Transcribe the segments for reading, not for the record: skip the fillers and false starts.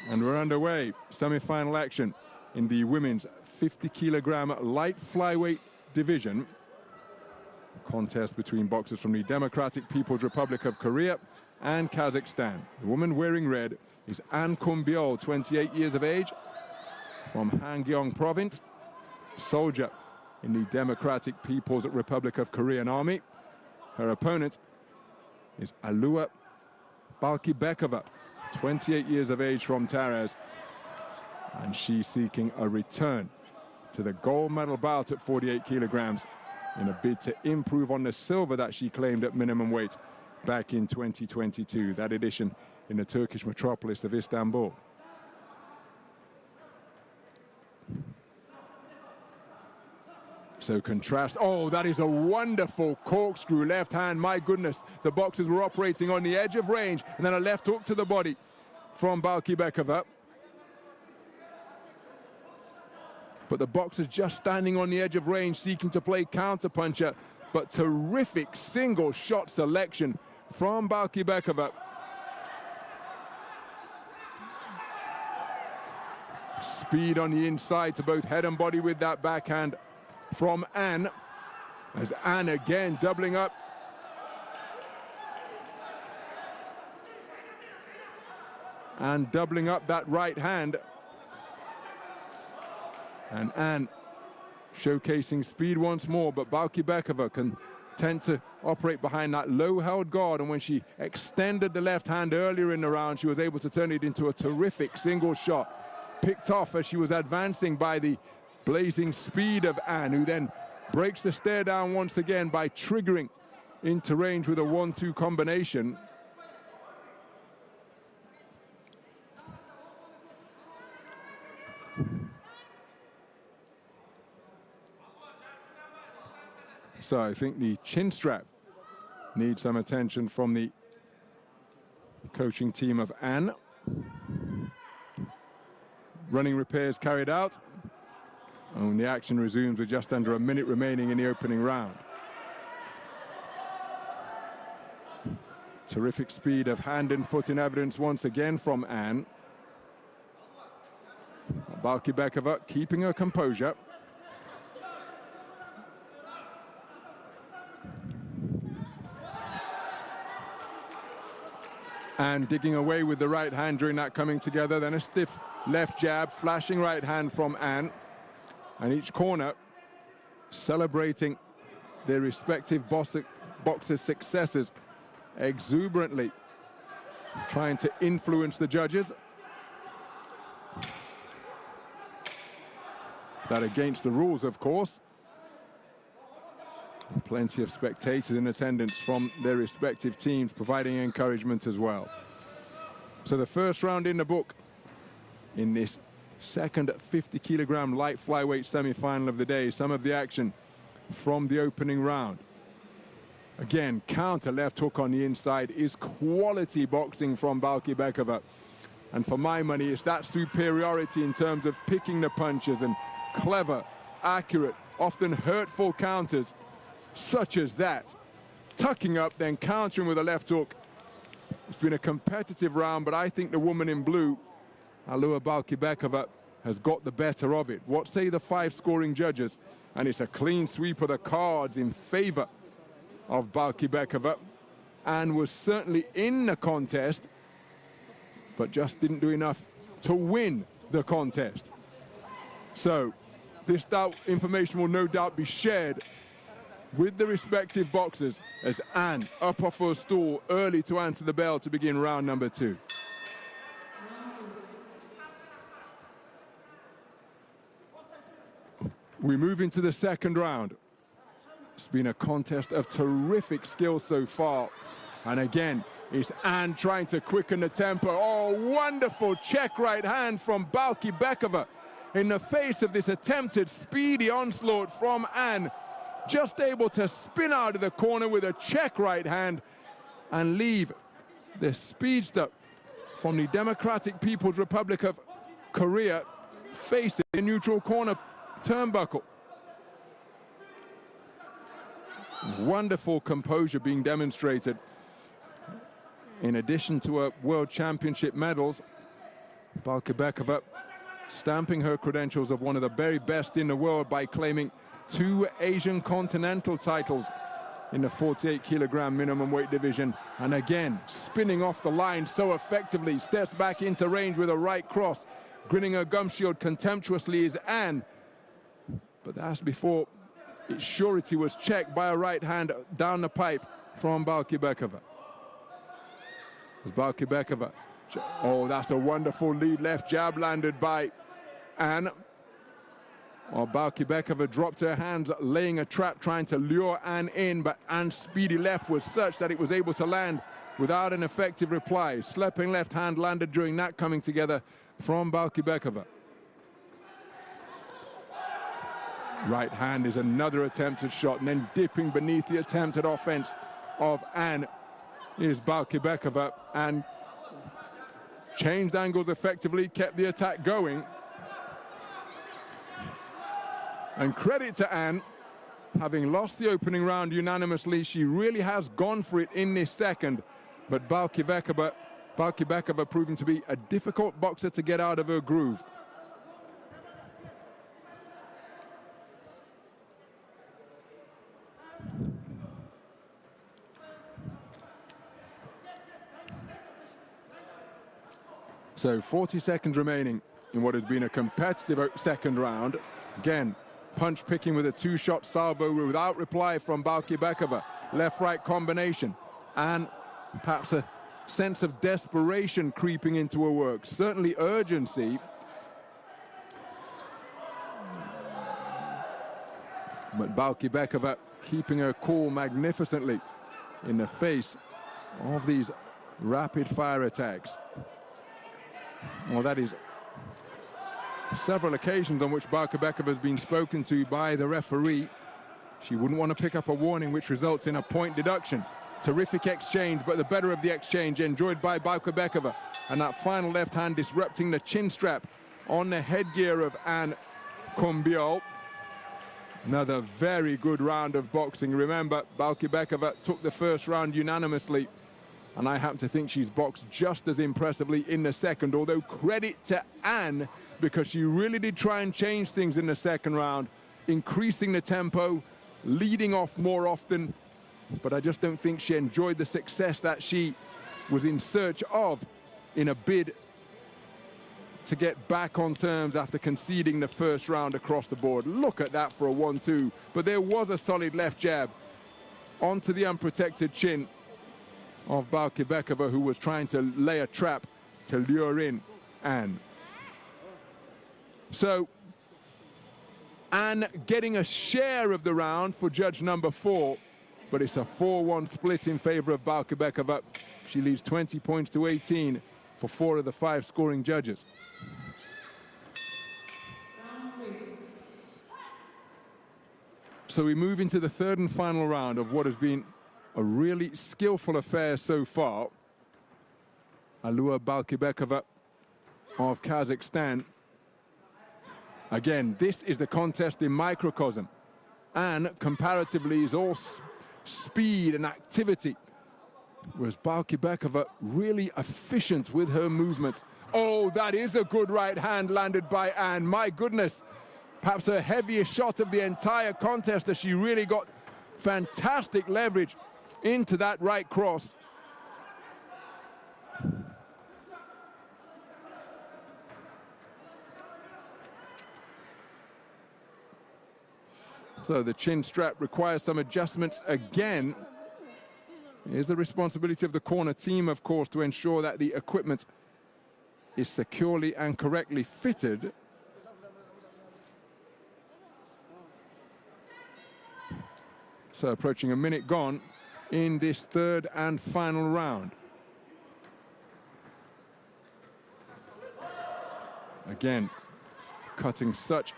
And we're underway. Semi-final action in the women's 50-kilogram light flyweight division. Contest between boxers from the Democratic People's Republic of Korea and Kazakhstan. The woman wearing red is An Kum, 28 years of age, from Hangyeong province, soldier in the Democratic People's Republic of Korean Army. Her opponent is Alua Balqybekova, 28 years of age, from Taraz, and she's seeking a return to the gold medal bout at 48 kilograms in a bid to improve on the silver that she claimed at minimum weight back in 2022, that edition in the Turkish metropolis of Istanbul. So contrast, oh, that is a wonderful corkscrew left hand. My goodness, the boxers were operating on the edge of range, and then a left hook to the body from Balqybekova. But the boxers just standing on the edge of range, seeking to play counterpuncher, but terrific single shot selection from Balqybekova. Speed on the inside to both head and body with that backhand from An, as An again doubling up. And doubling up that right hand. And An showcasing speed once more, but Balqybekova can tend to operate behind that low-held guard, and when she extended the left hand earlier in the round, she was able to turn it into a terrific single shot, picked off as she was advancing by the blazing speed of An, who then breaks the stare down once again by triggering into range with a 1-2 combination. So I think the chin strap needs some attention from the coaching team of An. Running repairs carried out, and the action resumes with just under a minute remaining in the opening round. Terrific speed of hand and foot in evidence once again from An. Balqybekova keeping her composure. And digging away with the right hand during that coming together, then a stiff left jab, flashing right hand from An. And each corner celebrating their respective boxers' successes exuberantly, trying to influence the judges. That against the rules, of course. And plenty of spectators in attendance from their respective teams, providing encouragement as well. So the first round in the book in this second 50-kilogram light flyweight semi-final of the day. Some of the action from the opening round. Again, counter left hook on the inside is quality boxing from Balqybekova. And for my money, it's that superiority in terms of picking the punches and clever, accurate, often hurtful counters, such as that. Tucking up, then countering with a left hook. It's been a competitive round, but I think the woman in blue, Alua Balqybekova, has got the better of it. What say the 5 scoring judges? And it's a clean sweep of the cards in favor of Balqybekova, and was certainly in the contest, but just didn't do enough to win the contest. So this information will no doubt be shared with the respective boxers as An up off her stool early to answer the bell to begin round number 2. We move into the second round. It's been a contest of terrific skill so far. And again, it's An trying to quicken the tempo. Oh, wonderful check right hand from Balqybekova in the face of this attempted speedy onslaught from An. Just able to spin out of the corner with a check right hand and leave the speedster from the Democratic People's Republic of Korea facing a neutral corner turnbuckle. Wonderful composure being demonstrated. In addition to her World Championship medals, Balqыбekova stamping her credentials of one of the very best in the world by claiming 2 Asian continental titles in the 48 kilogram minimum weight division. And again, spinning off the line so effectively, steps back into range with a right cross. Grinning her gum shield contemptuously is Anne. But that's before its surety was checked by a right hand down the pipe from Balqыбekova. Balqybekova. Oh, that's a wonderful lead left jab landed by Anne. Well, Balqybekova dropped her hands, laying a trap, trying to lure Anne in, but Anne's speedy left was such that it was able to land without an effective reply. Slapping left hand landed during that coming together from Balqybekova. Right hand is another attempted shot, and then dipping beneath the attempted offense of Anne is Balqybekova, and changed angles effectively, kept the attack going. And credit to Anne, having lost the opening round unanimously, she really has gone for it in this second. But Balqybekova proving to be a difficult boxer to get out of her groove. So 40 seconds remaining in what has been a competitive second round. Again, punch picking with a 2-shot salvo without reply from Balqybekova. Left-right combination, and perhaps a sense of desperation creeping into her work. Certainly urgency. But Balqybekova keeping her cool magnificently in the face of these rapid-fire attacks. Well, that is several occasions on which Balqybekova has been spoken to by the referee. She wouldn't want to pick up a warning, which results in a point deduction. Terrific exchange, but the better of the exchange enjoyed by Balqybekova. And that final left hand disrupting the chin strap on the headgear of Ан Кум. Another very good round of boxing. Remember, Balqybekova took the first round unanimously, and I happen to think she's boxed just as impressively in the second, although credit to Anne, because she really did try and change things in the second round, increasing the tempo, leading off more often, but I just don't think she enjoyed the success that she was in search of in a bid to get back on terms after conceding the first round across the board. Look at that for a 1-2, but there was a solid left jab onto the unprotected chin of Balqybekova, who was trying to lay a trap to lure in Anne. So Anne getting a share of the round for judge number 4, but it's a 4-1 split in favor of Balqybekova. She leads 20 points to 18 for 4 of the 5 scoring judges. So we move into the third and final round of what has been a really skillful affair so far. Alua Balqybekova of Kazakhstan. Again, this is the contest in microcosm. Anne, comparatively, is all speed and activity, whereas Balqybekova really efficient with her movement. Oh, that is a good right hand landed by Anne. My goodness, perhaps her heaviest shot of the entire contest, as she really got fantastic leverage into that right cross. So the chin strap requires some adjustments again. It is the responsibility of the corner team, of course, to ensure that the equipment is securely and correctly fitted. So approaching a minute gone in this third and final round. Again, cutting such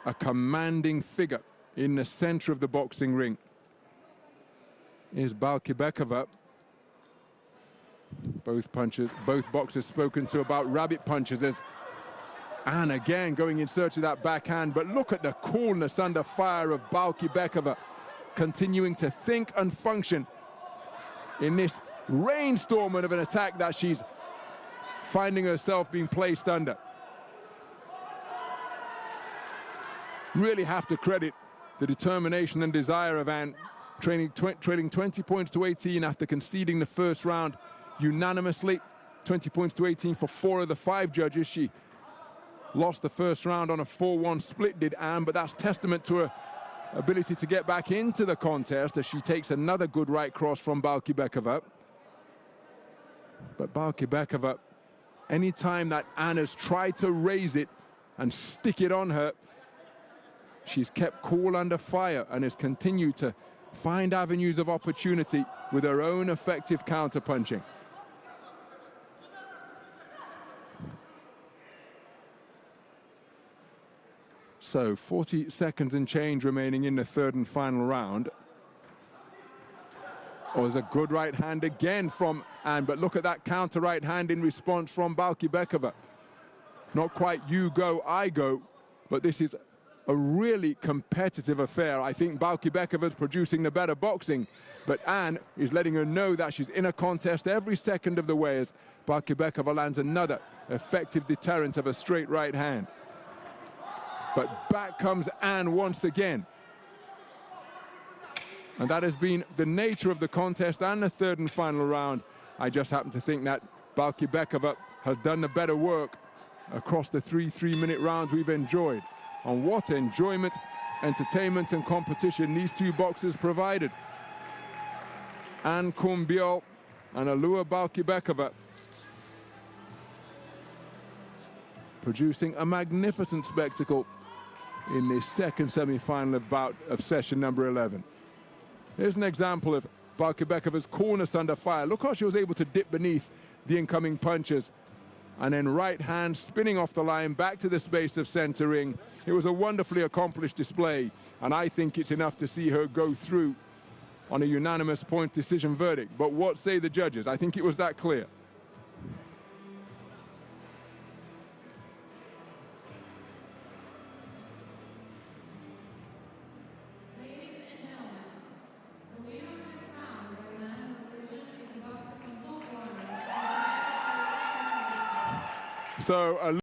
a commanding figure in the center of the boxing ring is Balqybekova. Both boxers spoken to about rabbit punches, as Anne again going in search of that backhand. But look at the coolness under fire of Balqybekova, continuing to think and function in this rainstorm of an attack that she's finding herself being placed under. Really have to credit the determination and desire of Anne, trailing 20 points to 18 after conceding the first round unanimously. 20 points to 18 for 4 of the 5 judges. She lost the first round on a 4-1 split, did Anne, but that's testament to her ability to get back into the contest as she takes another good right cross from Balqibekova. But Balqibekova, any time that Anne has tried to raise it and stick it on her, she's kept cool under fire and has continued to find avenues of opportunity with her own effective counter-punching. So 40 seconds and change remaining in the third and final round. Oh, there's a good right hand again from Anne, but look at that counter right hand in response from Balqibekova. Not quite you go, I go, but this is a really competitive affair. I think Balqibekova's producing the better boxing, but Anne is letting her know that she's in a contest every second of the way as Balqibekova lands another effective deterrent of a straight right hand. But back comes Anne once again. And that has been the nature of the contest and the third and final round. I just happen to think that Balqibekova has done the better work across the 3 3-minute rounds we've enjoyed. And what enjoyment, entertainment and competition these two boxers provided. An Kum Biol and Alua Balqibekova producing a magnificent spectacle in this second semi-final bout of session number 11. Here's an example of Balqibekova's coolness under fire. Look how she was able to dip beneath the incoming punches. And then right hand spinning off the line back to the space of center ring. It was a wonderfully accomplished display, and I think it's enough to see her go through on a unanimous point decision verdict. But what say the judges? I think it was that clear. So